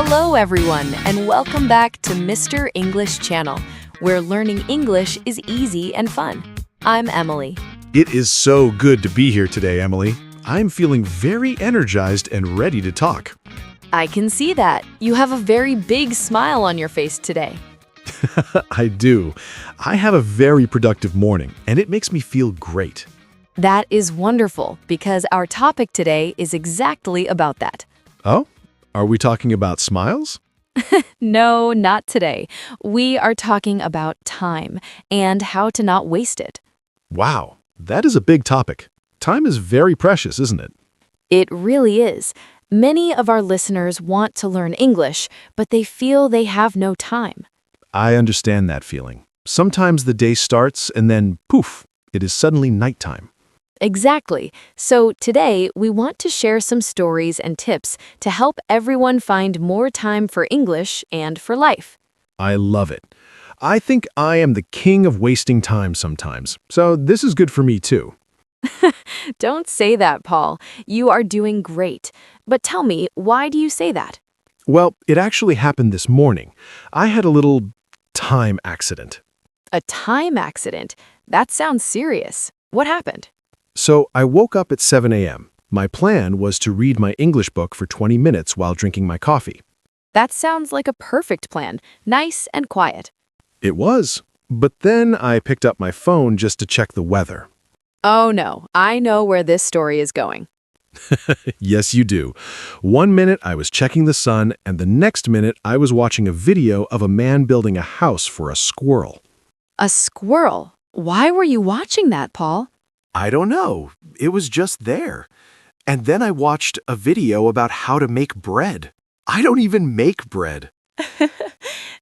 Hello, everyone, and welcome back to Mr. English Channel, where learning English is easy and fun. I'm Emily. It is so good to be here today, Emily. I'm feeling very energized and ready to talk. I can see that. You have a very big smile on your face today. I do. I have a very productive morning, and it makes me feel great. That is wonderful, because our topic today is exactly about that. Oh? Are we talking about smiles? No, not today. We are talking about time and how to not waste it. Wow, that is a big topic. Time is very precious, isn't it? It really is. Many of our listeners want to learn English, but they feel they have no time. I understand that feeling. Sometimes the day starts and then, poof, it is suddenly nighttime. Exactly. So today, we want to share some stories and tips to help everyone find more time for English and for life. I love it. I think I am the king of wasting time sometimes, so this is good for me too. Don't say that, Paul. You are doing great. But tell me, why do you say that? Well, it actually happened this morning. I had a little time accident. A time accident? That sounds serious. What happened? So I woke up at 7 a.m. My plan was to read my English book for 20 minutes while drinking my coffee. That sounds like a perfect plan. Nice and quiet. It was. But then I picked up my phone just to check the weather. Oh no, I know where this story is going. Yes, you do. 1 minute I was checking the sun, and the next minute I was watching a video of a man building a house for a squirrel. A squirrel? Why were you watching that, Paul? I don't know. It was just there. And then I watched a video about how to make bread. I don't even make bread.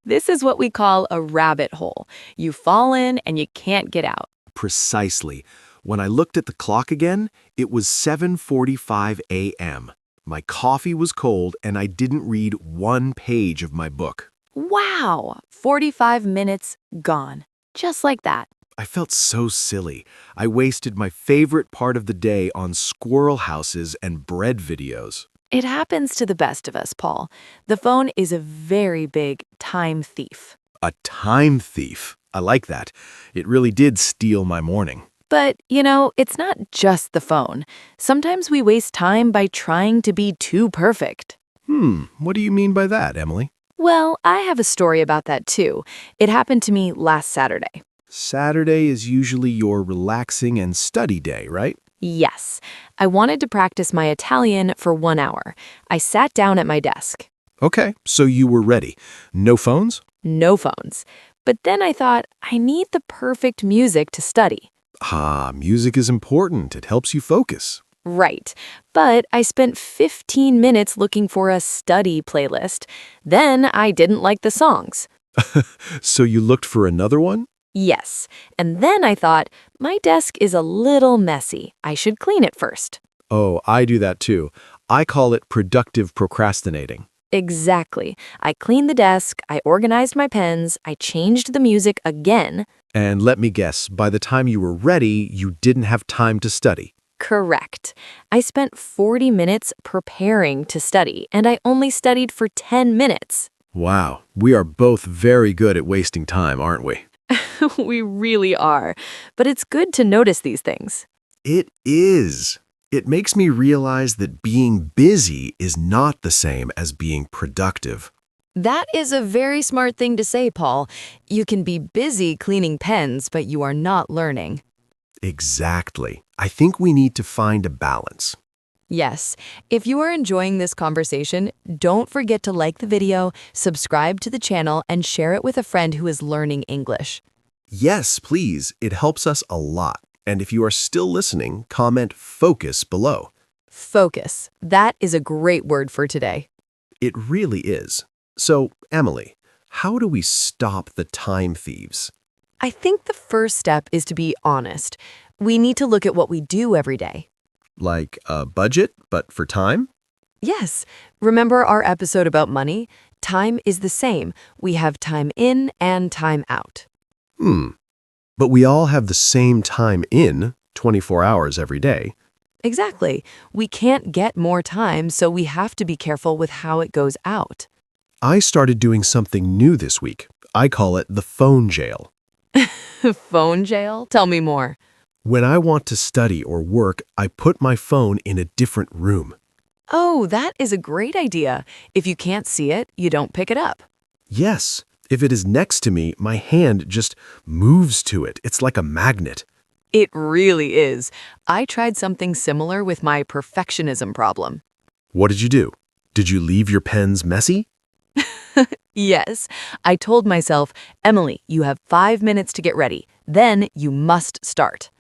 This is what we call a rabbit hole. You fall in and you can't get out. Precisely. When I looked at the clock again, it was 7:45 a.m. My coffee was cold and I didn't read one page of my book. Wow! 45 minutes gone. Just like that. I felt so silly. I wasted my favorite part of the day on squirrel houses and bread videos. It happens to the best of us, Paul. The phone is a very big time thief. A time thief. I like that. It really did steal my morning. But, it's not just the phone. Sometimes we waste time by trying to be too perfect. What do you mean by that, Emily? Well, I have a story about that too. It happened to me last Saturday. Saturday is usually your relaxing and study day, right? Yes, I wanted to practice my Italian for 1 hour. I sat down at my desk. Okay, so you were ready. No phones? No phones. But then I thought, I need the perfect music to study. Music is important. It helps you focus. Right. But I spent 15 minutes looking for a study playlist. Then I didn't like the songs. So you looked for another one? Yes. And then I thought, my desk is a little messy. I should clean it first. Oh, I do that too. I call it productive procrastinating. Exactly. I cleaned the desk, I organized my pens, I changed the music again. And let me guess, by the time you were ready, you didn't have time to study. Correct. I spent 40 minutes preparing to study, and I only studied for 10 minutes. Wow, we are both very good at wasting time, aren't we? We really are. But it's good to notice these things. It is. It makes me realize that being busy is not the same as being productive. That is a very smart thing to say, Paul. You can be busy cleaning pens, but you are not learning. Exactly. I think we need to find a balance. Yes. If you are enjoying this conversation, don't forget to like the video, subscribe to the channel, and share it with a friend who is learning English. Yes, please. It helps us a lot. And if you are still listening, comment FOCUS below. Focus. That is a great word for today. It really is. So, Emily, how do we stop the time thieves? I think the first step is to be honest. We need to look at what we do every day. Like a budget, but for time? Yes. Remember our episode about money? Time is the same. We have time in and time out. But we all have the same time in, 24 hours every day. Exactly. We can't get more time, so we have to be careful with how it goes out. I started doing something new this week. I call it the phone jail. Phone jail? Tell me more. When I want to study or work, I put my phone in a different room. Oh, that is a great idea. If you can't see it, you don't pick it up. Yes, if it is next to me, my hand just moves to it. It's like a magnet. It really is. I tried something similar with my perfectionism problem. What did you do? Did you leave your pens messy? Yes, I told myself, Emily, you have 5 minutes to get ready. Then you must start.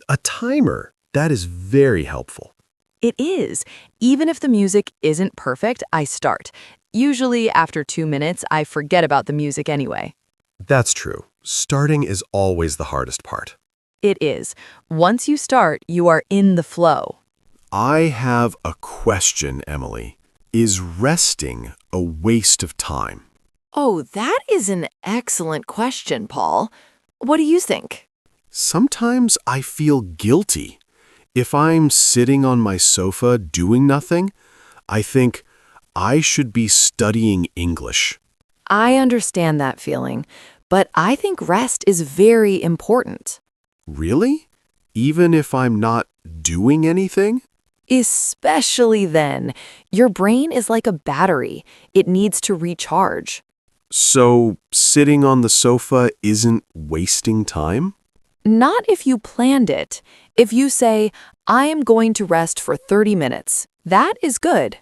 A timer. That is very helpful. It is. Even if the music isn't perfect, I start. Usually after 2 minutes, I forget about the music anyway. That's true. Starting is always the hardest part. It is. Once you start, you are in the flow. I have a question, Emily. Is resting a waste of time? Oh, that is an excellent question, Paul. What do you think? Sometimes I feel guilty. If I'm sitting on my sofa doing nothing, I think I should be studying English. I understand that feeling, but I think rest is very important. Really? Even if I'm not doing anything? Especially then. Your brain is like a battery. It needs to recharge. So, sitting on the sofa isn't wasting time? Not if you planned it. If you say, I am going to rest for 30 minutes, that is good.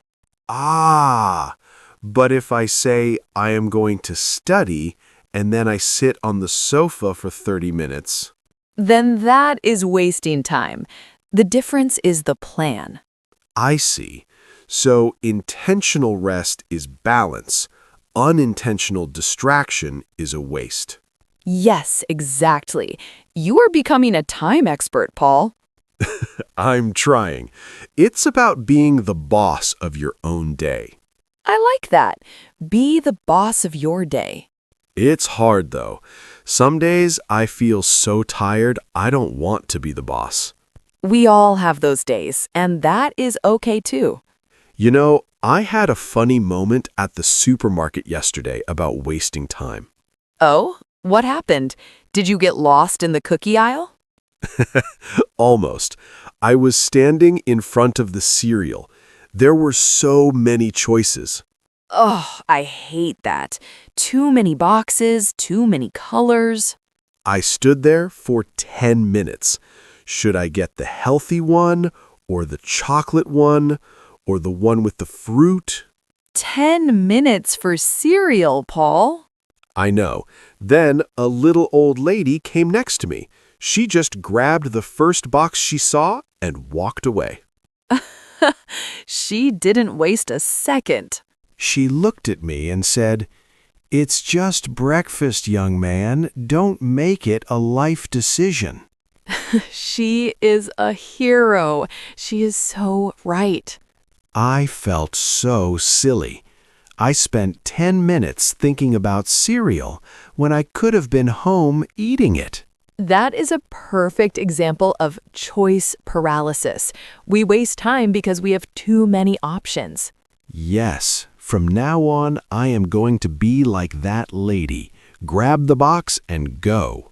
Ah, but if I say I am going to study and then I sit on the sofa for 30 minutes, Then that is wasting time. The difference is the plan. I see. So intentional rest is balance. Unintentional distraction is a waste. Yes, exactly. You are becoming a time expert, Paul. I'm trying. It's about being the boss of your own day. I like that. Be the boss of your day. It's hard, though. Some days I feel so tired I don't want to be the boss. We all have those days, and that is okay too. You know, I had a funny moment at the supermarket yesterday about wasting time. Oh, what happened? Did you get lost in the cookie aisle? Almost. I was standing in front of the cereal. There were so many choices. Oh, I hate that. Too many boxes, too many colors. I stood there for 10 minutes. Should I get the healthy one, or the chocolate one, or the one with the fruit? 10 minutes for cereal, Paul. I know. Then a little old lady came next to me. She just grabbed the first box she saw and walked away. She didn't waste a second. She looked at me and said, "It's just breakfast, young man. Don't make it a life decision." She is a hero. She is so right. I felt so silly. I spent 10 minutes thinking about cereal when I could have been home eating it. That is a perfect example of choice paralysis. We waste time because we have too many options. Yes, from now on, I am going to be like that lady. Grab the box and go.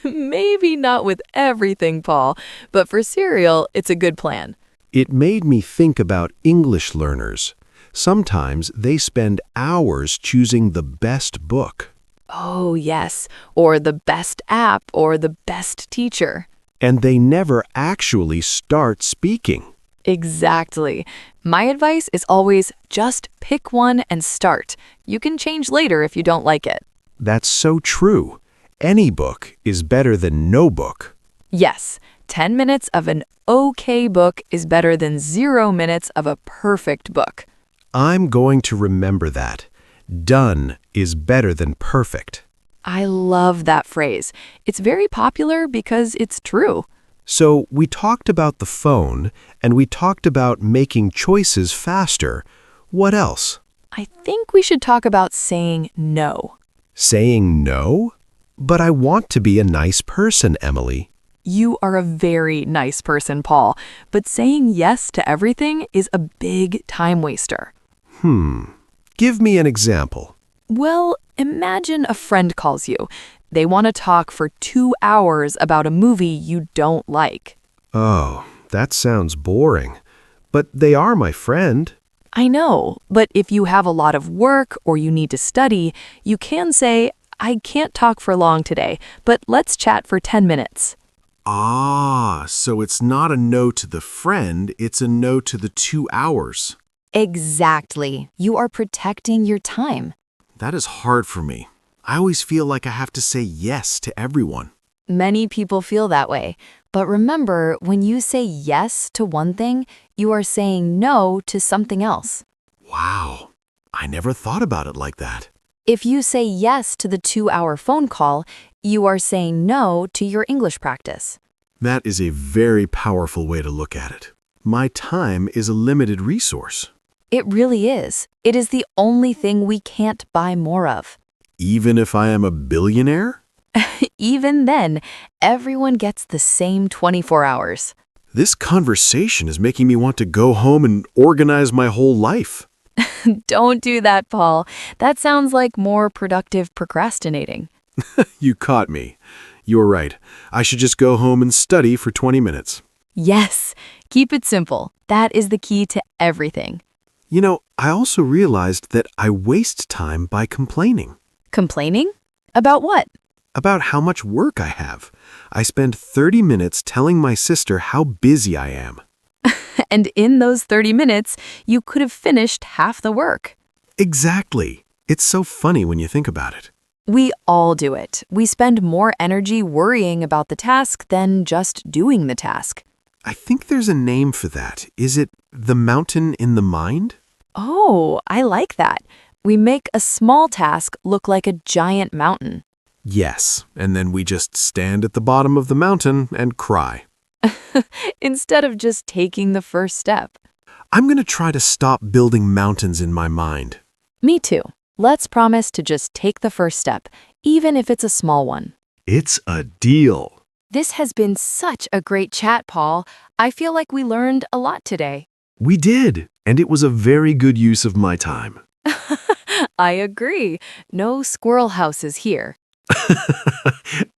Maybe not with everything, Paul, but for cereal, it's a good plan. It made me think about English learners. Sometimes they spend hours choosing the best book. Oh, yes, or the best app or the best teacher. And they never actually start speaking. Exactly. My advice is always just pick one and start. You can change later if you don't like it. That's so true. Any book is better than no book. Yes, 10 minutes of an okay book is better than 0 minutes of a perfect book. I'm going to remember that. Done is better than perfect. I love that phrase. It's very popular because it's true. So we talked about the phone, and we talked about making choices faster. What else? I think we should talk about saying no. Saying no? But I want to be a nice person, Emily. You are a very nice person, Paul, but saying yes to everything is a big time waster. Give me an example. Well, imagine a friend calls you. They want to talk for 2 hours about a movie you don't like. Oh, that sounds boring. But they are my friend. I know, but if you have a lot of work or you need to study, you can say, I can't talk for long today, but let's chat for 10 minutes. Ah, so it's not a no to the friend, it's a no to the 2 hours. Exactly. You are protecting your time. That is hard for me. I always feel like I have to say yes to everyone. Many people feel that way. But remember, when you say yes to one thing, you are saying no to something else. Wow, I never thought about it like that. If you say yes to the 2-hour phone call, you are saying no to your English practice. That is a very powerful way to look at it. My time is a limited resource. It really is. It is the only thing we can't buy more of. Even if I am a billionaire? Even then, everyone gets the same 24 hours. This conversation is making me want to go home and organize my whole life. Don't do that, Paul. That sounds like more productive procrastinating. You caught me. You're right. I should just go home and study for 20 minutes. Yes, keep it simple. That is the key to everything. You know, I also realized that I waste time by complaining. Complaining? About what? About how much work I have. I spend 30 minutes telling my sister how busy I am. And in those 30 minutes, you could have finished half the work. Exactly. It's so funny when you think about it. We all do it. We spend more energy worrying about the task than just doing the task. I think there's a name for that. Is it the mountain in the mind? Oh, I like that. We make a small task look like a giant mountain. Yes, and then we just stand at the bottom of the mountain and cry. Instead of just taking the first step. I'm going to try to stop building mountains in my mind. Me too. Let's promise to just take the first step, even if it's a small one. It's a deal. This has been such a great chat, Paul. I feel like we learned a lot today. We did, and it was a very good use of my time. I agree. No squirrel houses here.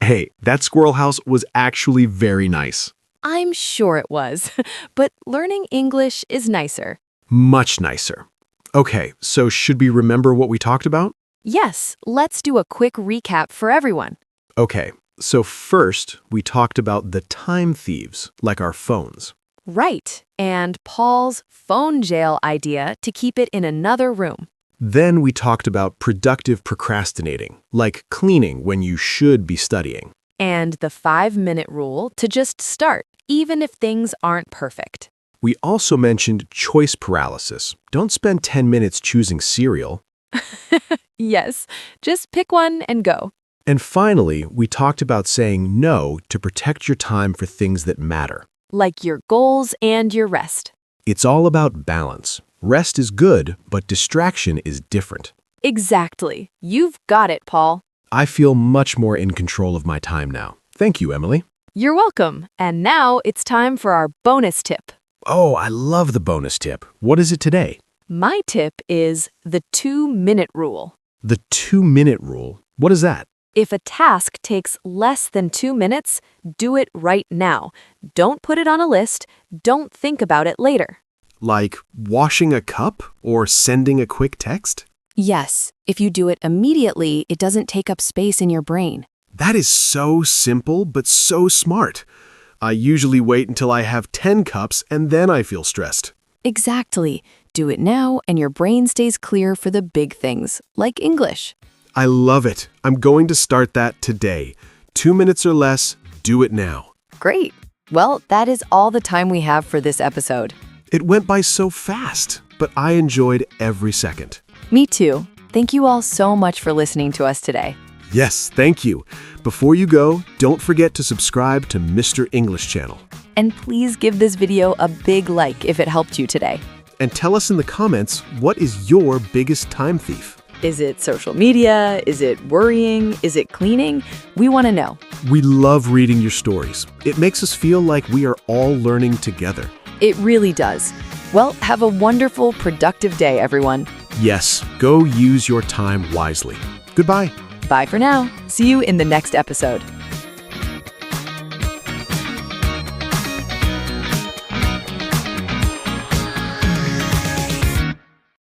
Hey, that squirrel house was actually very nice. I'm sure it was, but learning English is nicer. Much nicer. Okay, so should we remember what we talked about? Yes, let's do a quick recap for everyone. Okay, so first we talked about the time thieves, like our phones. Right, and Paul's phone jail idea to keep it in another room. Then we talked about productive procrastinating, like cleaning when you should be studying. And the 5-minute rule to just start, even if things aren't perfect. We also mentioned choice paralysis. Don't spend 10 minutes choosing cereal. Yes, just pick one and go. And finally, we talked about saying no to protect your time for things that matter. Like your goals and your rest. It's all about balance. Rest is good, but distraction is different. Exactly. You've got it, Paul. I feel much more in control of my time now. Thank you, Emily. You're welcome. And now it's time for our bonus tip. Oh, I love the bonus tip. What is it today? My tip is the 2-minute rule. The 2-minute rule. What is that? If a task takes less than 2 minutes, do it right now. Don't put it on a list. Don't think about it later. Like washing a cup or sending a quick text? Yes, if you do it immediately, it doesn't take up space in your brain. That is so simple, but so smart. I usually wait until I have 10 cups and then I feel stressed. Exactly. Do it now and your brain stays clear for the big things, like English. I love it. I'm going to start that today. 2 minutes or less, do it now. Great. Well, that is all the time we have for this episode. It went by so fast, but I enjoyed every second. Me too. Thank you all so much for listening to us today. Yes, thank you. Before you go, don't forget to subscribe to Mr. English Channel. And please give this video a big like if it helped you today. And tell us in the comments, what is your biggest time thief? Is it social media? Is it worrying? Is it cleaning? We want to know. We love reading your stories. It makes us feel like we are all learning together. It really does. Well, have a wonderful, productive day, everyone. Yes, go use your time wisely. Goodbye. Bye for now. See you in the next episode.